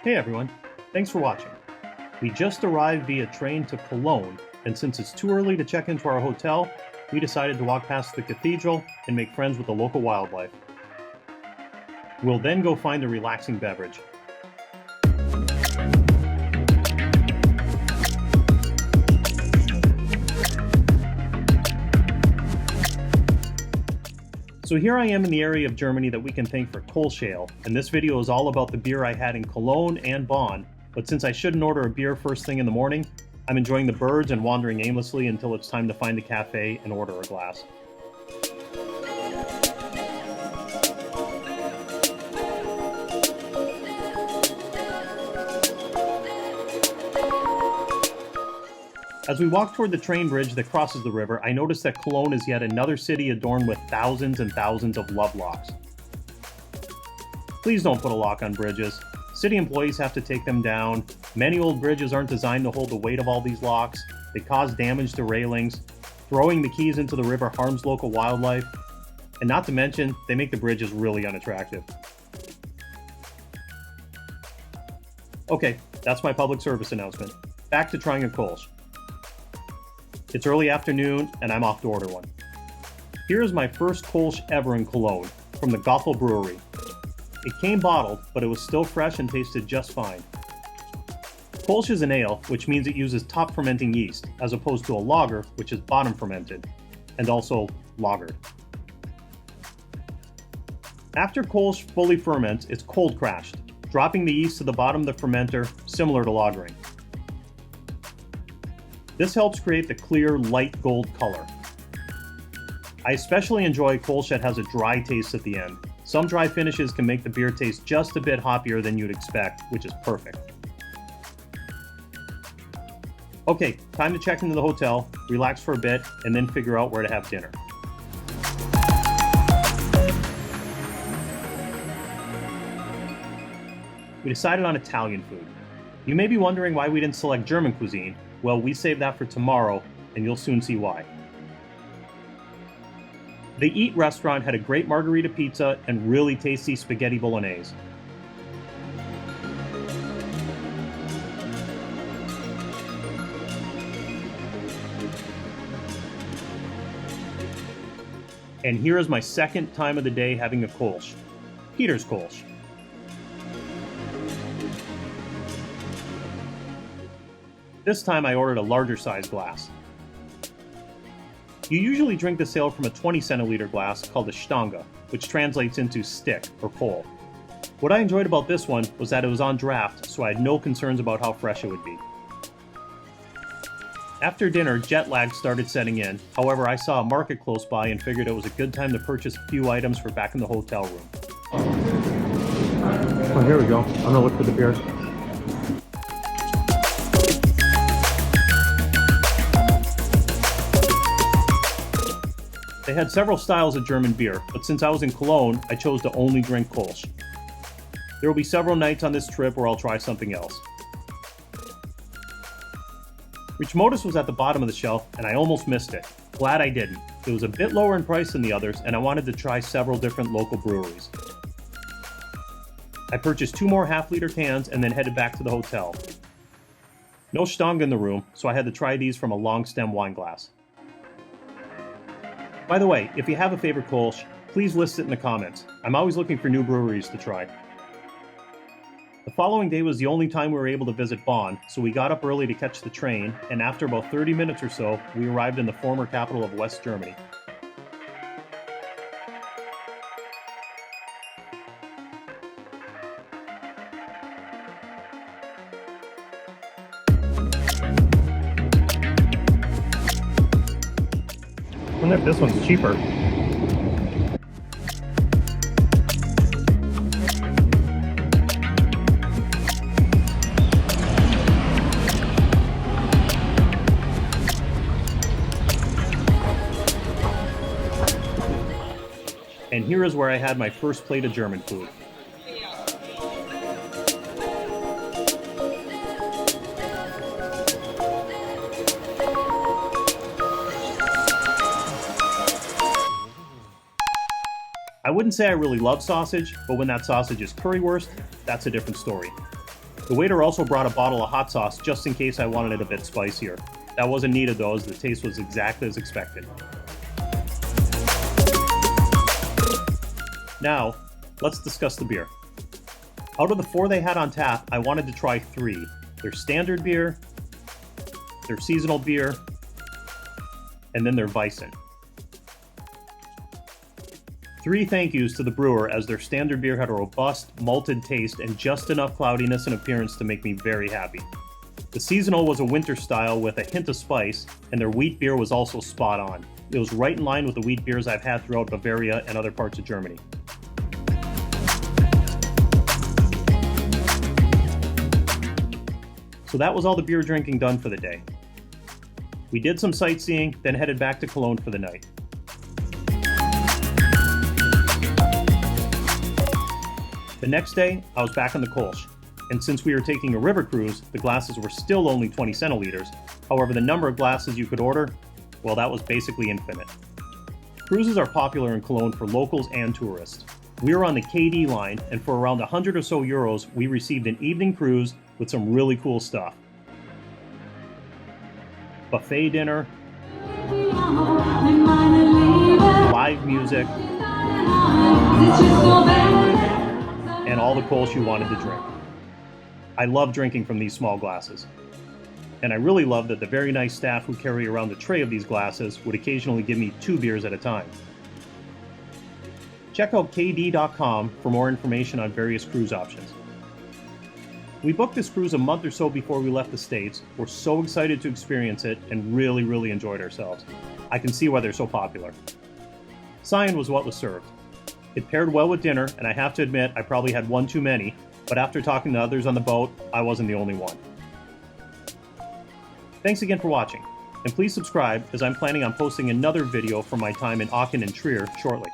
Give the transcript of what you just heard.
Hey everyone, thanks for watching. We just arrived via train to Cologne, and since it's too early to check into our hotel, we decided to walk past the cathedral and make friends with the local wildlife. We'll then go find a relaxing beverage. So here I am in the area of Germany that we can thank for Kölsch Ale, and this video is all about the beer I had in Cologne and Bonn, but since I shouldn't order a beer first thing in the morning, I'm enjoying the birds and wandering aimlessly until it's time to find a cafe and order a glass. As we walk toward the train bridge that crosses the river, I notice that Cologne is yet another city adorned with thousands and thousands of love locks. Please don't put a lock on bridges. City employees have to take them down. Many old bridges aren't designed to hold the weight of all these locks. They cause damage to railings. Throwing the keys into the river harms local wildlife. And not to mention, they make the bridges really unattractive. Okay, that's my public service announcement. Back to trying a Kölsch. It's early afternoon, and I'm off to order one. Here is my first Kölsch ever in Cologne, from the Goffel Brewery. It came bottled, but it was still fresh and tasted just fine. Kölsch is an ale, which means it uses top fermenting yeast, as opposed to a lager, which is bottom fermented, and also lagered. After Kölsch fully ferments, it's cold crashed, dropping the yeast to the bottom of the fermenter, similar to lagering. This helps create the clear, light gold color. I especially enjoy Kölsch that has a dry taste at the end. Some dry finishes can make the beer taste just a bit hoppier than you'd expect, which is perfect. Okay, time to check into the hotel, relax for a bit, and then figure out where to have dinner. We decided on Italian food. You may be wondering why we didn't select German cuisine. Well, we saved that for tomorrow, and you'll soon see why. The Eat restaurant had a great margarita pizza and really tasty spaghetti bolognese. And here is my second time of the day having a Kölsch. Peter's Kölsch. This time I ordered a larger size glass. You usually drink this ale from a 20 centiliter glass called a Stange, which translates into stick or pole. What I enjoyed about this one was that it was on draft, so I had no concerns about how fresh it would be. After dinner, jet lag started setting in. However, I saw a market close by and figured it was a good time to purchase a few items for back in the hotel room. Oh, here we go. I'm gonna look for the beers. They had several styles of German beer, but since I was in Cologne, I chose to only drink Kölsch. There will be several nights on this trip where I'll try something else. Richmodus was at the bottom of the shelf, and I almost missed it. Glad I didn't. It was a bit lower in price than the others, and I wanted to try several different local breweries. I purchased 2 more half-liter cans and then headed back to the hotel. No Stange in the room, so I had to try these from a long stem wine glass. By the way, if you have a favorite Kölsch, please list it in the comments. I'm always looking for new breweries to try. The following day was the only time we were able to visit Bonn, so we got up early to catch the train, and after about 30 minutes or so, we arrived in the former capital of West Germany. I wonder if this one's cheaper. And here is where I had my first plate of German food. I wouldn't say I really love sausage, but when that sausage is currywurst, that's a different story. The waiter also brought a bottle of hot sauce just in case I wanted it a bit spicier. That wasn't needed though, as the taste was exactly as expected. Now, let's discuss the beer. Out of the 4 they had on tap, I wanted to try 3. Their standard beer, their seasonal beer, and then their Weissen. 3 thank yous to the brewer, as their standard beer had a robust, malted taste and just enough cloudiness and appearance to make me very happy. The seasonal was a winter style with a hint of spice, and their wheat beer was also spot on. It was right in line with the wheat beers I've had throughout Bavaria and other parts of Germany. So that was all the beer drinking done for the day. We did some sightseeing, then headed back to Cologne for the night. The next day, I was back on the Kölsch, and since we were taking a river cruise, the glasses were still only 20 centiliters. However, the number of glasses you could order, well, that was basically infinite. Cruises are popular in Cologne for locals and tourists. We were on the KD line, and for around 100 or so euros, we received an evening cruise with some really cool stuff. Buffet dinner, live music, and all the Kölsch you wanted to drink. I love drinking from these small glasses. And I really love that the very nice staff who carry around the tray of these glasses would occasionally give me 2 beers at a time. Check out kd.com for more information on various cruise options. We booked this cruise a month or so before we left the States. We're so excited to experience it and really enjoyed ourselves. I can see why they're so popular. Cyan was what was served. It paired well with dinner, and I have to admit I probably had one too many, but after talking to others on the boat, I wasn't the only one. Thanks again for watching, and please subscribe as I'm planning on posting another video from my time in Aachen and Trier shortly.